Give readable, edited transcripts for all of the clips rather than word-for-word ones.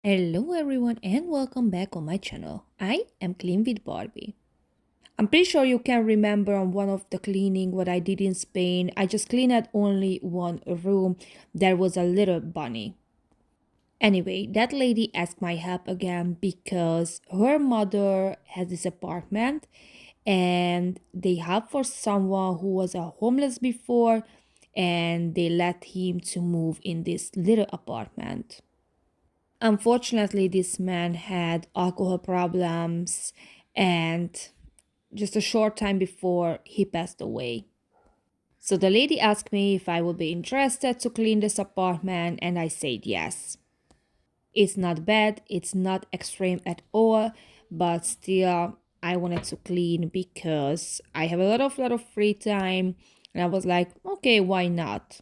Hello everyone and welcome back on my channel. I am Clean with Barbie. I'm pretty sure you can remember on one of the cleaning what I did in Spain. I just cleaned at only one room. There was a little bunny. Anyway, that lady asked my help again because her mother has this apartment and they helped for someone who was a homeless before and they let him to move in this little apartment. Unfortunately, this man had alcohol problems, and just a short time before he passed away. So the lady asked me if I would be interested to clean this apartment, and I said yes. It's not bad, it's not extreme at all, but still, I wanted to clean because I have a lot of free time, and I was like, okay, why not?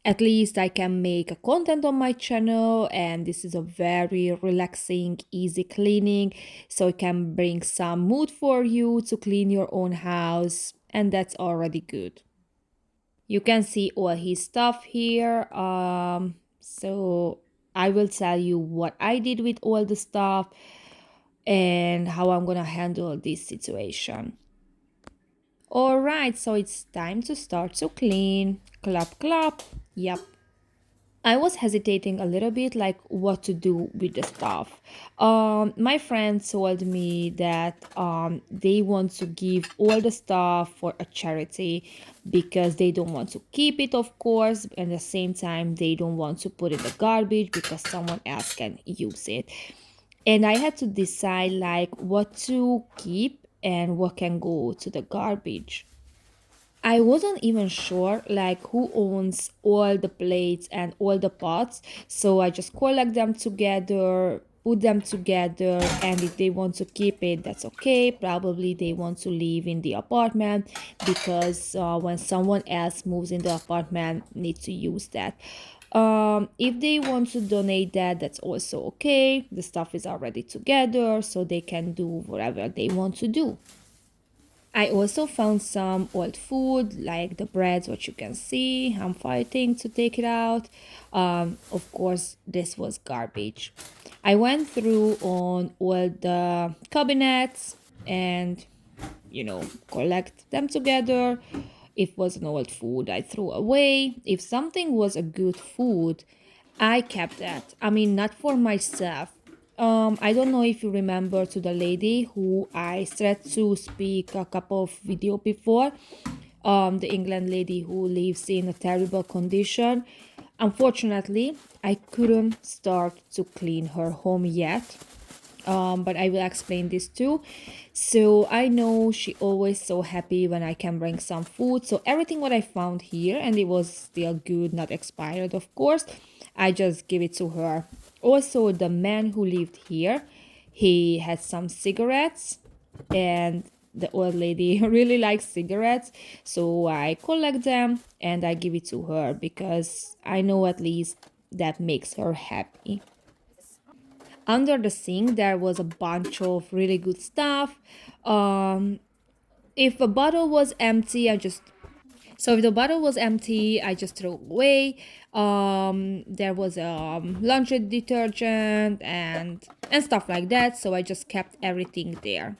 At least I can make a content on my channel, and this is a very relaxing, easy cleaning, so it can bring some mood for you to clean your own house, and that's already good. You can see all his stuff here. So I will tell you what I did with all the stuff and how I'm gonna handle this situation. All right, so it's time to start to clean. Clap, clap. Yep. I was hesitating a little bit, like what to do with the stuff. My friend told me that they want to give all the stuff for a charity because they don't want to keep it, of course, and at the same time, they don't want to put it in the garbage because someone else can use it. And I had to decide like what to keep and what can go to the garbage. I wasn't even sure like who owns all the plates and all the pots, so I just collect them together, put them together, and if they want to keep it, that's okay. Probably they want to live in the apartment because when someone else moves in the apartment, needs to use that. If they want to donate that, that's also okay. The stuff is already together, so they can do whatever they want to do. I also found some old food like the breads, what you can see. I'm fighting to take it out. Of course, this was garbage. I went through on all the cabinets and, collect them together. If was an old food, I threw away. If something was a good food, I kept that. I mean, not for myself. I don't know if you remember to the lady who I tried to speak a couple of video before. The England lady who lives in a terrible condition. Unfortunately, I couldn't start to clean her home yet, but I will explain this too. So I know she always so happy when I can bring some food. So everything what I found here, and it was still good, not expired, of course, I just give it to her. Also, the man who lived here, he had some cigarettes, and the old lady really likes cigarettes, so I collect them and I give it to her because I know at least that makes her happy. Under the sink there was a bunch of really good stuff. If a bottle was empty, if the bottle was empty, I just threw away. There was laundry detergent and stuff like that, so I just kept everything there.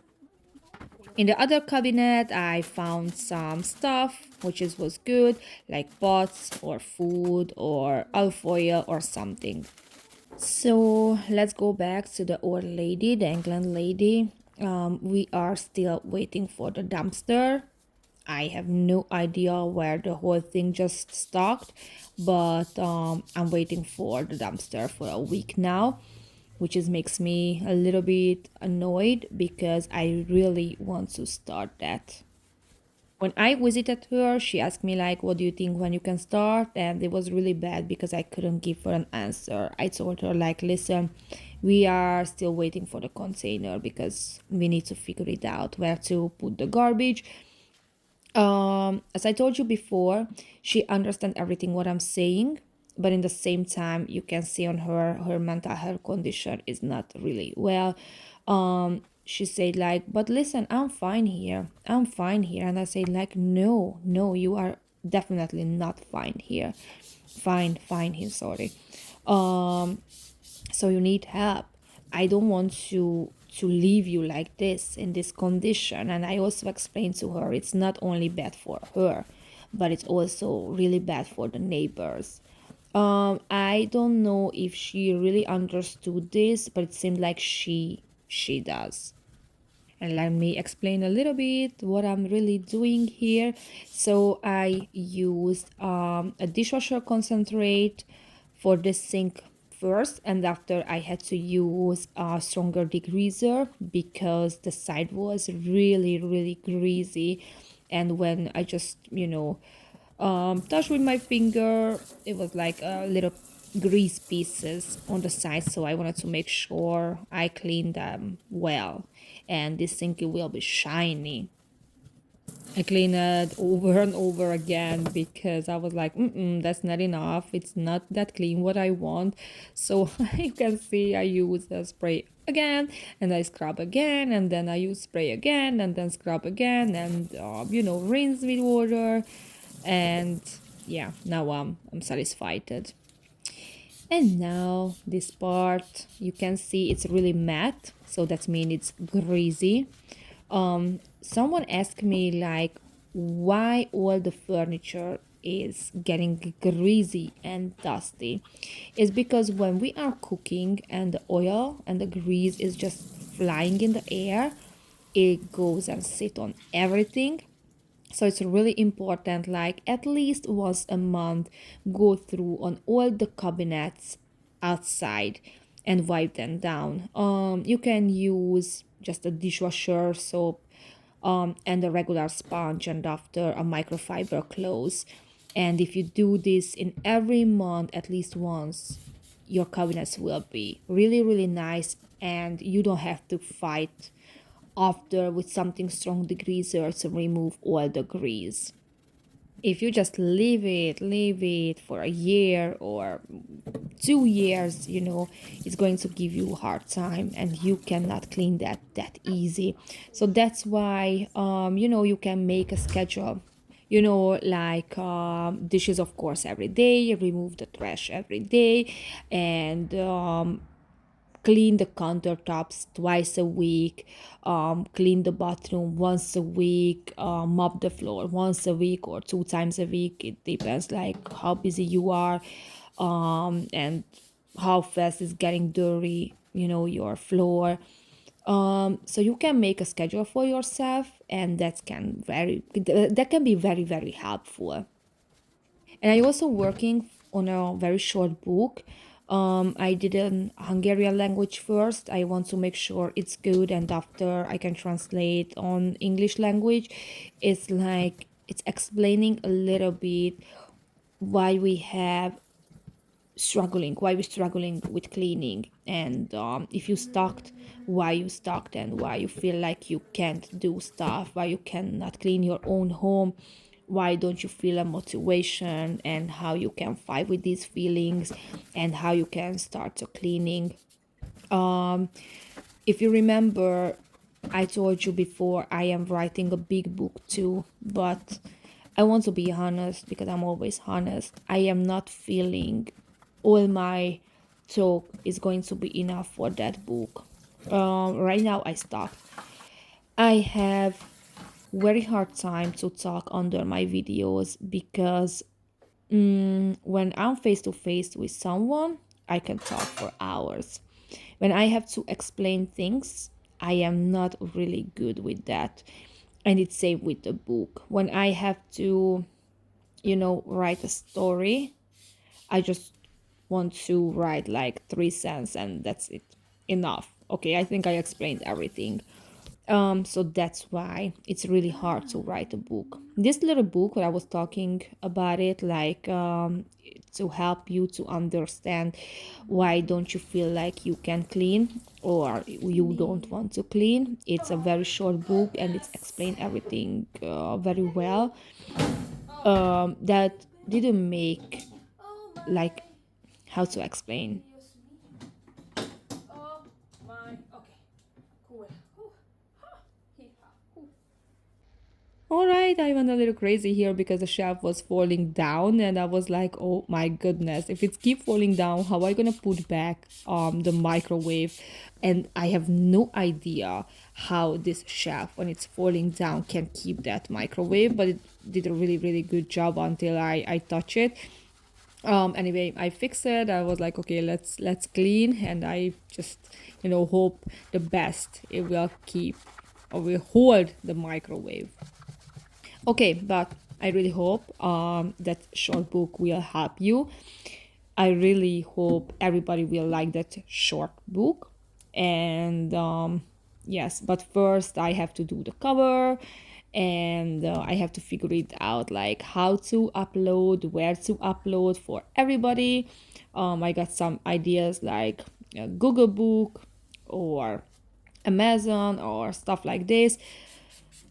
In the other cabinet I found some stuff which was good, like pots or food or alfoil or something. So let's go back to the old lady, the England lady. We are still waiting for the dumpster. I have no idea where the whole thing just stopped, but I'm waiting for the dumpster for a week now, which is makes me a little bit annoyed because I really want to start that. When I visited her, she asked me like, "What do you think when you can start?" And it was really bad because I couldn't give her an answer. I told her like, "Listen, we are still waiting for the container because we need to figure it out where to put the garbage." As I told you before, she understands everything what I'm saying, but in the same time, you can see on her mental health condition is not really well. She said like, "But listen, I'm fine here. I'm fine here," and I said like, "No, no, you are definitely not fine here. Fine here. Sorry." So you need help. I don't want to leave you like this in this condition. And I also explained to her it's not only bad for her, but it's also really bad for the neighbors. I don't know if she really understood this, but it seemed like she does. And let me explain a little bit what I'm really doing here. So I used a dishwasher concentrate for the sink first, and after I had to use a stronger degreaser because the side was really greasy. And when I just touched with my finger, it was like a little grease pieces on the side, so I wanted to make sure I clean them well, and this sink will be shiny. I cleaned it over and over again because I was like, that's not enough. It's not that clean what I want. So you can see I use the spray again, and I scrub again, and then I use spray again, and then scrub again, and rinse with water. And yeah, now I'm satisfied. And now this part, you can see it's really matte, so that means it's greasy. Someone asked me like why all the furniture is getting greasy and dusty. It's because when we are cooking and the oil and the grease is just flying in the air, it goes and sit on everything. So it's really important, like at least once a month, go through on all the cabinets outside and wipe them down. You can use just a dishwasher soap, and a regular sponge, and after a microfiber cloth. And if you do this in every month at least once, your cabinets will be really nice, and you don't have to fight after with something strong degreaser to remove all the grease. If you just leave it for a year or 2 years, it's going to give you a hard time, and you cannot clean that easy. So that's why you can make a schedule, like dishes of course every day, remove the trash every day, and clean the countertops twice a week, clean the bathroom once a week, mop the floor once a week or 2 times a week. It depends like how busy you are, and how fast is getting dirty, your floor. So you can make a schedule for yourself, and that can be very helpful. And I also working on a very short book. I did an Hungarian language first. I want to make sure it's good, and after I can translate on English language. It's like it's explaining a little bit why we're struggling with cleaning, and if you stocked, why you stocked, and why you feel like you can't do stuff, why you cannot clean your own home, why don't you feel a motivation, and how you can fight with these feelings, and how you can start to cleaning. If you remember, I told you before I am writing a big book too, but I want to be honest because I'm always honest. I am not feeling all my talk is going to be enough for that book. Right now, I stopped. I have very hard time to talk under my videos because when I'm face to face with someone, I can talk for hours. When I have to explain things, I am not really good with that. And it's same with the book. When I have to, write a story, I just want to write like 3 cents and that's it. Enough. Okay, I think I explained everything. So that's why it's really hard to write a book. This little book, what I was talking about it, like to help you to understand why don't you feel like you can clean or you don't want to clean. It's a very short book and it's explained everything very well. That didn't make like how to explain. All right, I went a little crazy here because the shelf was falling down, and I was like, "Oh my goodness! If it keep falling down, how am I gonna put back the microwave?" And I have no idea how this shelf, when it's falling down, can keep that microwave. But it did a really good job until I touch it. Anyway, I fixed it. I was like, okay, let's clean, and I just hope the best. It will keep or will hold the microwave. Okay, but I really hope that short book will help you. I really hope everybody will like that short book. And yes, but first I have to do the cover, and I have to figure it out like how to upload, where to upload for everybody. I got some ideas like Google Book or Amazon or stuff like this.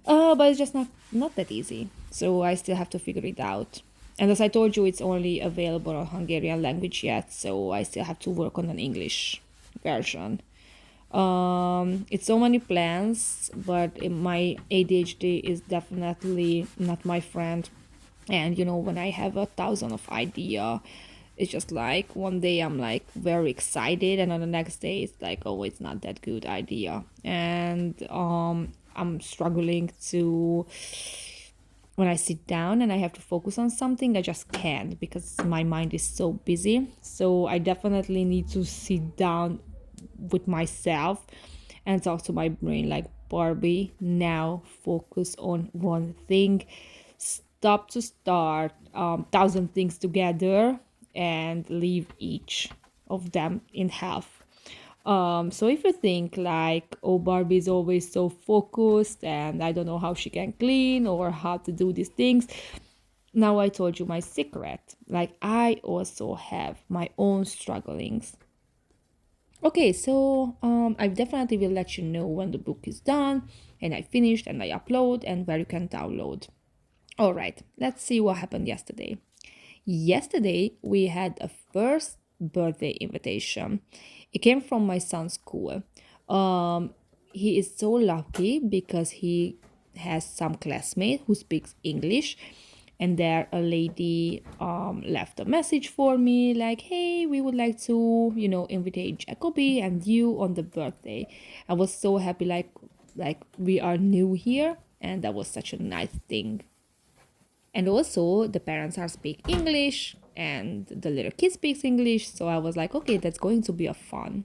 But it's just not that easy. So I still have to figure it out. And as I told you, it's only available on Hungarian language yet, so I still have to work on an English version. It's so many plans, but my ADHD is definitely not my friend. And when I have 1,000 of idea, it's just like one day I'm like very excited, and on the next day it's like, oh, it's not that good idea. And I'm struggling to, when I sit down and I have to focus on something, I just can't because my mind is so busy. So I definitely need to sit down with myself and talk to my brain like, Barbie, now focus on one thing, stop to start 1,000 things together and leave each of them in half. So if you think like, oh, Barbie is always so focused and I don't know how she can clean or how to do these things, now I told you my secret. Like, I also have my own strugglings. Okay, so I definitely will let you know when the book is done and I finished and I upload and where you can download. All right, let's see what happened yesterday. Yesterday, we had a first birthday invitation. It came from my son's school. He is so lucky because he has some classmate who speaks English, and there a lady left a message for me like, hey, we would like to invite Jacoby and you on the birthday. I was so happy, like we are new here, and that was such a nice thing. And also the parents are speak English and the little kid speaks English, so I was like, okay, that's going to be a fun.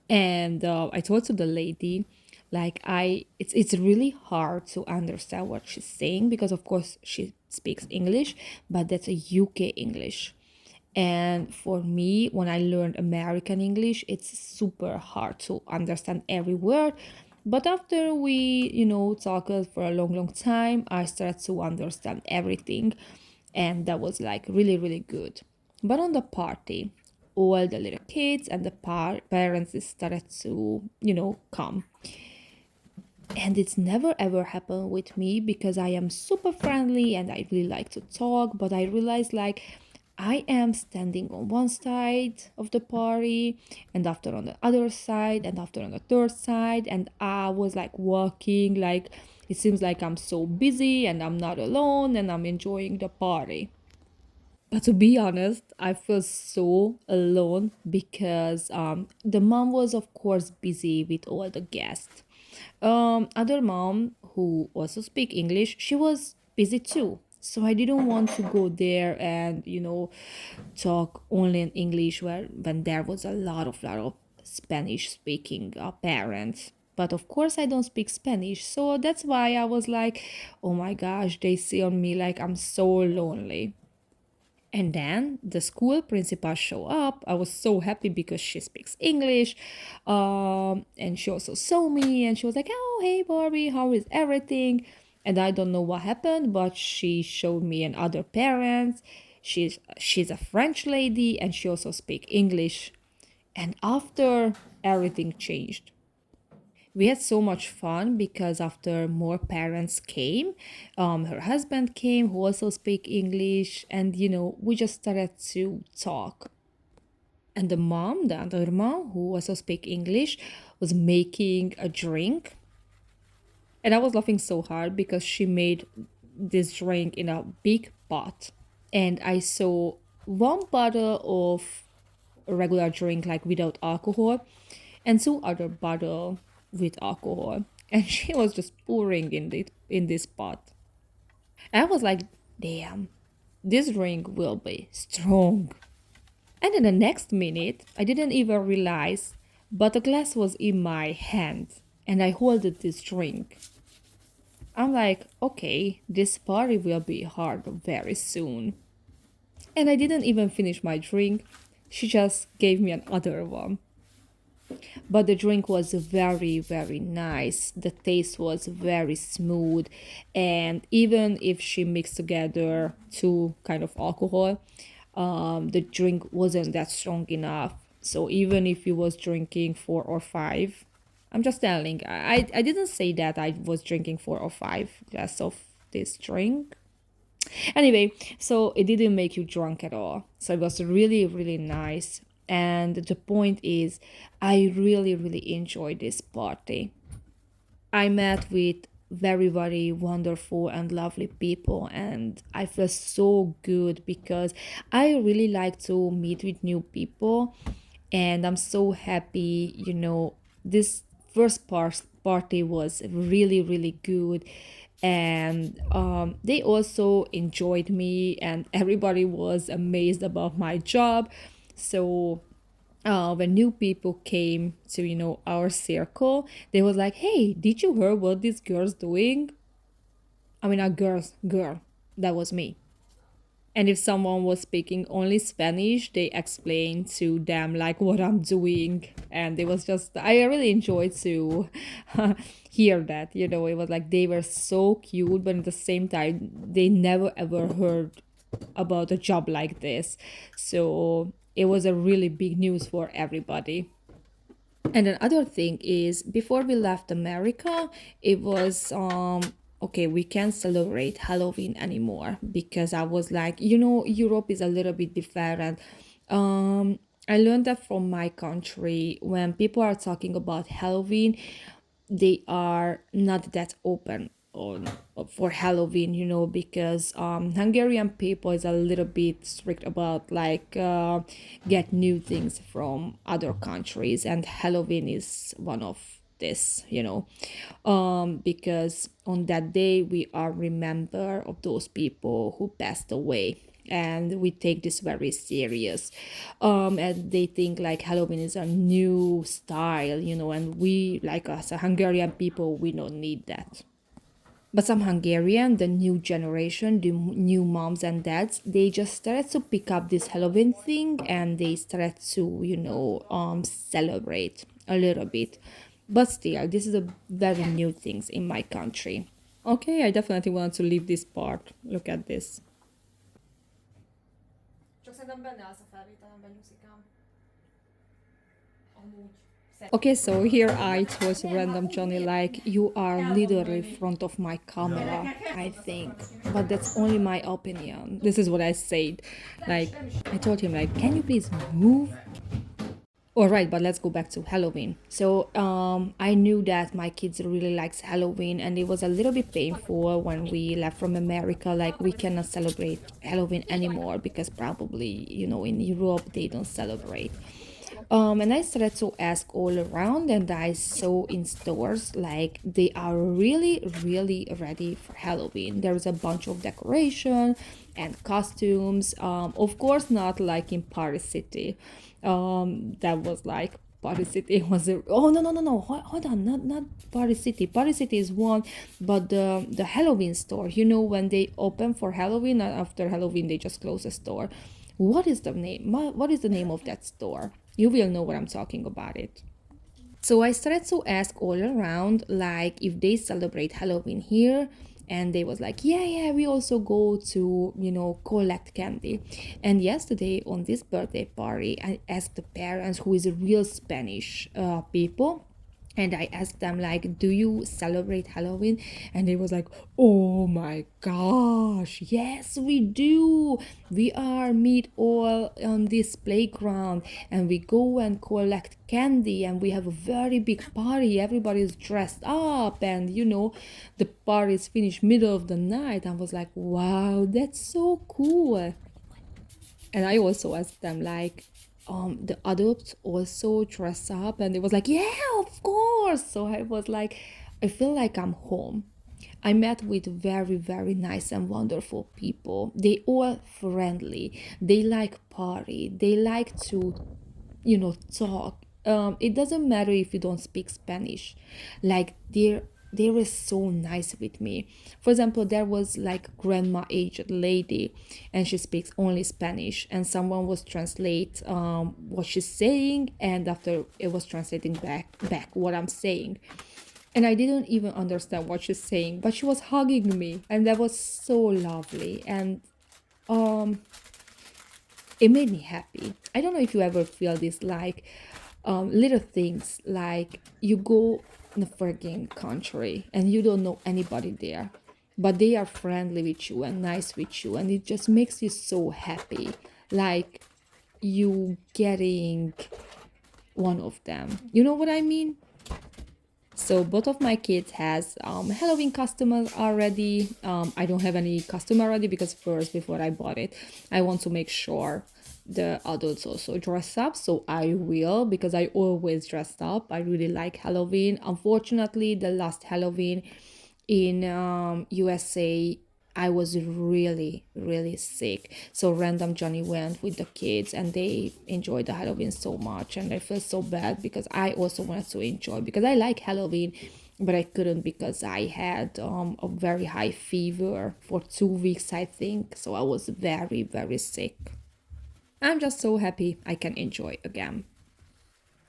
And I told to the lady, like, it's really hard to understand what she's saying because of course she speaks English, but that's a UK English. And for me, when I learned American English, it's super hard to understand every word. But after we, talked for a long time, I started to understand everything. And that was like really good. But on the party, all the little kids and the parents started to, come. And it's never ever happened with me because I am super friendly and I really like to talk, but I realized like I am standing on one side of the party and after on the other side and after on the third side, and I was like walking like it seems like I'm so busy and I'm not alone and I'm enjoying the party. But to be honest, I feel so alone because the mom was, of course, busy with all the guests. Other mom who also speak English, she was busy too. So I didn't want to go there and talk only in English when there was a lot of Spanish speaking parents. But of course I don't speak Spanish, so that's why I was like, oh my gosh, they see on me like I'm so lonely. And then the school principal show up. I was so happy because she speaks English. And she also saw me and she was like, oh, hey, Barbie, how is everything? And I don't know what happened, but she showed me and other parents. She's a French lady and she also speaks English. And after, everything changed. We had so much fun because after more parents came, her husband came who also speak English, and we just started to talk. And the other mom who also speak English, was making a drink. And I was laughing so hard because she made this drink in a big pot. And I saw one bottle of a regular drink, like without alcohol, and two other bottle with alcohol. And she was just pouring in this pot. And I was like, damn, this drink will be strong. And in the next minute, I didn't even realize, but the glass was in my hand and I holded this drink. I'm like, okay, this party will be hard very soon. And I didn't even finish my drink. She just gave me another one. But the drink was very, very nice. The taste was very smooth. And even if she mixed together two kind of alcohol, the drink wasn't that strong enough. So even if you was drinking four or five, I'm just telling, I didn't say that I was drinking four or five glass of this drink. Anyway, so it didn't make you drunk at all. So it was really, really nice. And the point is, I really, really enjoyed this party. I met with very, very wonderful and lovely people, and I feel so good because I really like to meet with new people, and I'm so happy. This party was really, really good, and they also enjoyed me, and everybody was amazed about my job. So when new people came to our circle, they was like, hey, did you hear what this girl's doing? I mean, a girl, that was me. And if someone was speaking only Spanish, they explained to them like what I'm doing. And it was just, I really enjoyed to hear that. It was like they were so cute, but at the same time, they never ever heard about a job like this. So it was a really big news for everybody. And another thing is, before we left America, it was okay, we can't celebrate Halloween anymore because I was like, Europe is a little bit different. I learned that from my country. When people are talking about Halloween, they are not that open on for Halloween, because Hungarian people is a little bit strict about like get new things from other countries, and Halloween is one of this, because on that day we are remember of those people who passed away, and we take this very serious. And they think like Halloween is a new style, and we, like us Hungarian people, we don't need that. But some Hungarian, the new generation, the new moms and dads, they just started to pick up this Halloween thing, and they started to, celebrate a little bit. But still, this is a very new things in my country. Okay, I definitely want to leave this part. Look at this. Csak szerintem benne állsz a felvételemben, Nyuszikám. Amúgy. Okay, so here I told random Johnny like, you are literally front of my camera, I think. But that's only my opinion. This is what I said. Like, I told him like, can you please move? All right, but let's go back to Halloween. So I knew that my kids really likes Halloween, and it was a little bit painful when we left from America. Like, we cannot celebrate Halloween anymore because probably, in Europe they don't celebrate. And I started to ask all around, and I saw in stores like they are really, really ready for Halloween. There's a bunch of decoration and costumes. Of course, not like in Paris City. That was like Paris City was a, oh no, hold on, not Paris City. Paris City is one, but the Halloween store. When they open for Halloween, and after Halloween they just close the store. What is the name? What is the name of that store? You will know what I'm talking about it. So I started to ask all around, like if they celebrate Halloween here, and they was like, yeah, we also go to collect candy. And yesterday on this birthday party, I asked the parents, who is a real Spanish people, And I asked them like, do you celebrate Halloween? And they was like, oh my gosh, yes we do. We are meet all on this playground, and we go and collect candy, and we have a very big party. Everybody's dressed up, and the party is finished middle of the night. I was like, wow, that's so cool. And I also asked them like, the adults also dress up, and it was like, yeah, of course. So I was like, I feel like I'm home. I met with very, very nice and wonderful people. They all friendly. They like party. They like to talk. It doesn't matter if you don't speak Spanish. Like they were so nice with me. For example, there was like grandma aged lady, and she speaks only Spanish, and someone was translate what she's saying, and after it was translating back what I'm saying. And I didn't even understand what she's saying, but she was hugging me, and that was so lovely. And um it made me happy. I don't know if you ever feel this, like little things, like you go in a freaking country and you don't know anybody there, but they are friendly with you and nice with you, and it just makes you so happy, like you getting one of them. You know what I mean? So both of my kids has Halloween customers already. I don't have any customer already because first, before I bought it, I want to make sure the adults also dress up. So I will, because I always dress up. I really like Halloween. Unfortunately, the last Halloween in USA, I was really, really sick. So Random Johnny went with the kids, and they enjoyed the Halloween so much. And I feel so bad because I also wanted to enjoy, because I like Halloween, but I couldn't because I had a very high fever for 2 weeks, I think. So I was very, very sick. I'm just so happy I can enjoy again.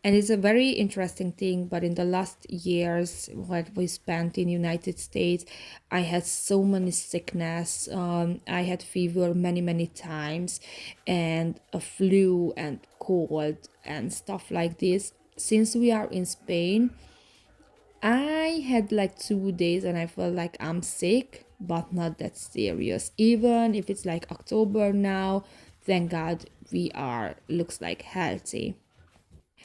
And it's a very interesting thing, but in the last years what we spent in United States, I had so many sickness. I had fever many times, and a flu and cold and stuff like this. Since we are in Spain, I had like 2 days and I felt like I'm sick, but not that serious. Even if it's like October now, thank God we are looks like healthy.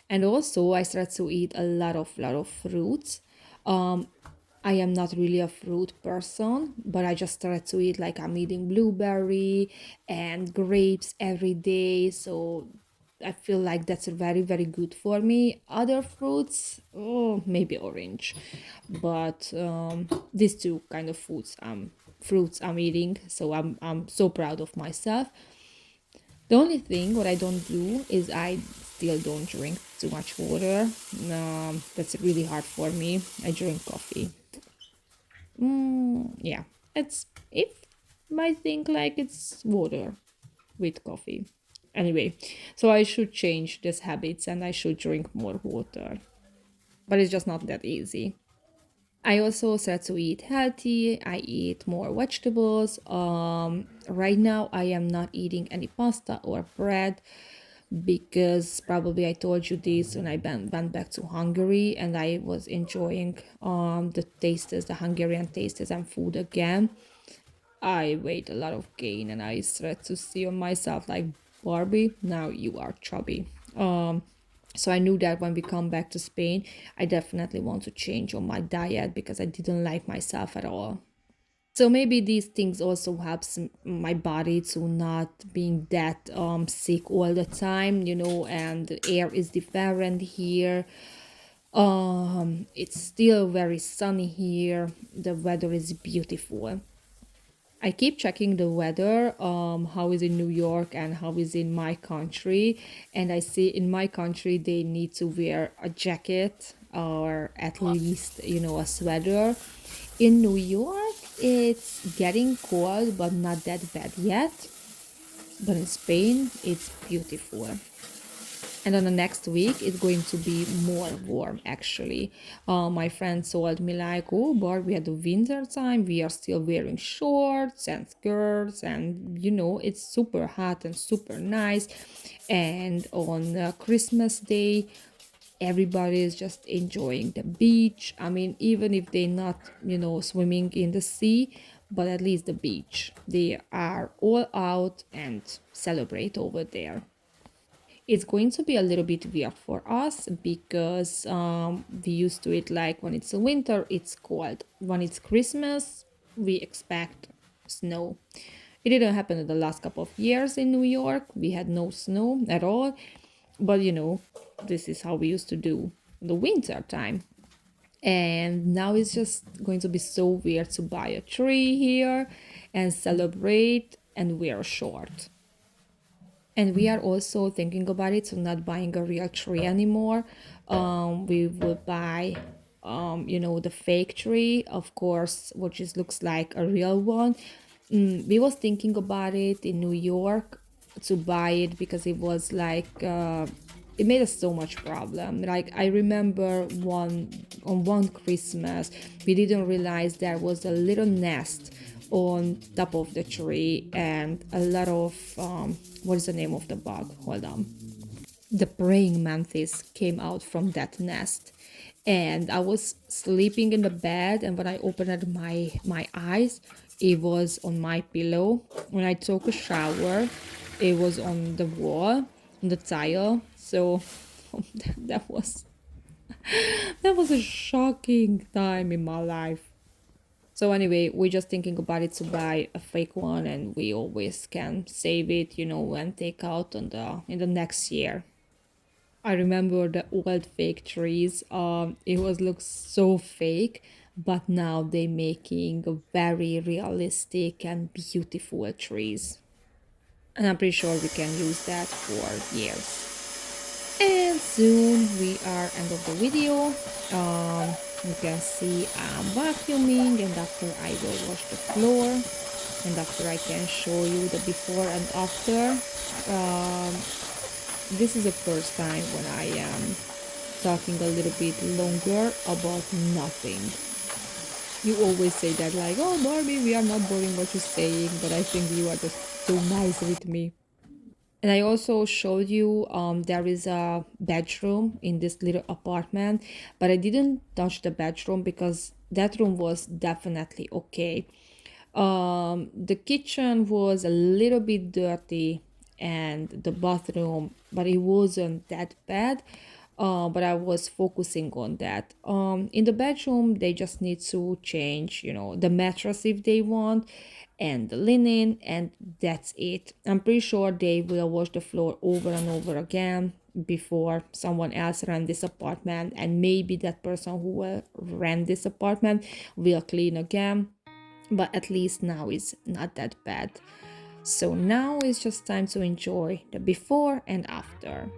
And also I started to eat a lot of fruits. um I am not really a fruit person, but I just started to eat, like I'm eating blueberry and grapes every day. So I feel like that's very good for me. Other fruits, oh, maybe orange, but these two kind of fruits I'm eating. So I'm so proud of myself. The only thing what I don't do is I still don't drink too much water. That's really hard for me. I drink coffee. Yeah, it's if I think like it's water with coffee. Anyway, so I should change these habits and I should drink more water. But it's just not that easy. I also start to eat healthy. I eat more vegetables. Right now I am not eating any pasta or bread, because probably I told you this when I went back to Hungary, and I was enjoying the tastes, the Hungarian tastes and food again. I weighed a lot of gain, and I started to see on myself like, Barbie, now you are chubby. So I knew that when we come back to Spain, I definitely want to change on my diet because I didn't like myself at all. So maybe these things also helps my body to not being that sick all the time, and the air is different here. It's still very sunny here. The weather is beautiful. I keep checking the weather, how is in New York and how is in my country. And I see in my country they need to wear a jacket or at least, a sweater. In New York, it's getting cold, but not that bad yet. But in Spain, it's beautiful. And on the next week, it's going to be more warm actually. My friend told me like, oh, but we had the winter time. We are still wearing shorts and skirts, and it's super hot and super nice. And on Christmas Day, Everybody is just enjoying the beach. I mean, even if they're not, swimming in the sea, but at least the beach. They are all out and celebrate over there. It's going to be a little bit weird for us because we used to it like when it's winter, it's cold. When it's Christmas, we expect snow. It didn't happen in the last couple of years in New York. We had no snow at all. But this is how we used to do the winter time. And now it's just going to be so weird to buy a tree here and celebrate and wear short. And we are also thinking about it, so not buying a real tree anymore. We will buy, the fake tree, of course, which just looks like a real one. We was thinking about it in New York to buy it because it was like it made us so much problem. Like I remember one Christmas, we didn't realize there was a little nest on top of the tree and a lot of what is the name of the bug? Hold on. The praying mantis came out from that nest. And I was sleeping in the bed, and when I opened my eyes, it was on my pillow. When I took a shower, it was on the wall, on the tile. So that was that was a shocking time in my life. So anyway, we're just thinking about it to buy a fake one, and we always can save it, and take out on the in the next year. I remember the old fake trees. It was looks so fake, but now they're making very realistic and beautiful trees, and I'm pretty sure we can use that for years. And soon we are end of the video. You can see I'm vacuuming, and after I will wash the floor, and after I can show you the before and after. Um, this is the first time when I am talking a little bit longer about nothing. You always say that like, oh Barbie, we are not boring what you're saying, but I think you are just so nice with me. And I also showed you there is a bedroom in this little apartment, but I didn't touch the bedroom because that room was definitely okay. The kitchen was a little bit dirty and the bathroom, but it wasn't that bad. But I was focusing on that. In the bedroom, they just need to change, the mattress if they want, and the linen, and that's it. I'm pretty sure they will wash the floor over and over again before someone else rent this apartment, and maybe that person who will rent this apartment will clean again, but at least now it's not that bad. So now it's just time to enjoy the before and after.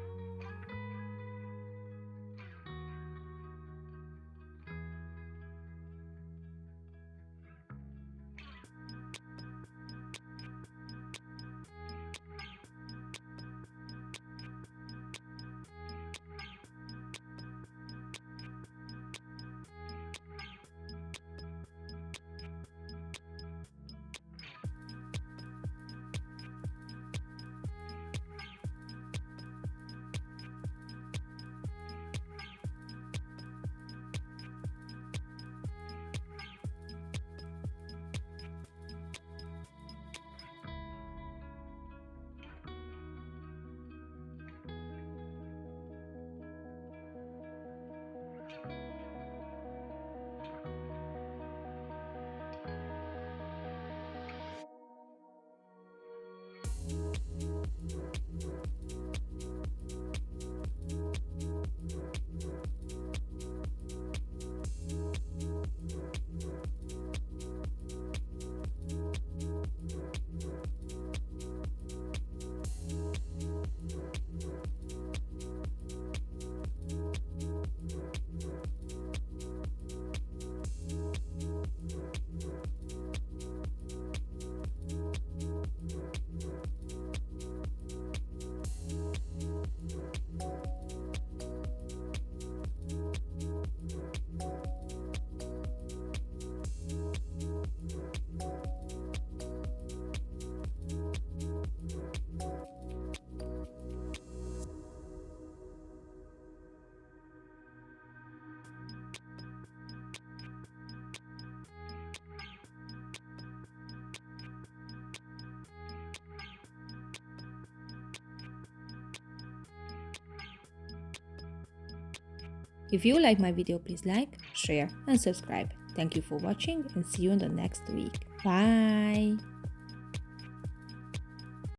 If you like my video, please like, share and subscribe. Thank you for watching and see you in the next week. Bye!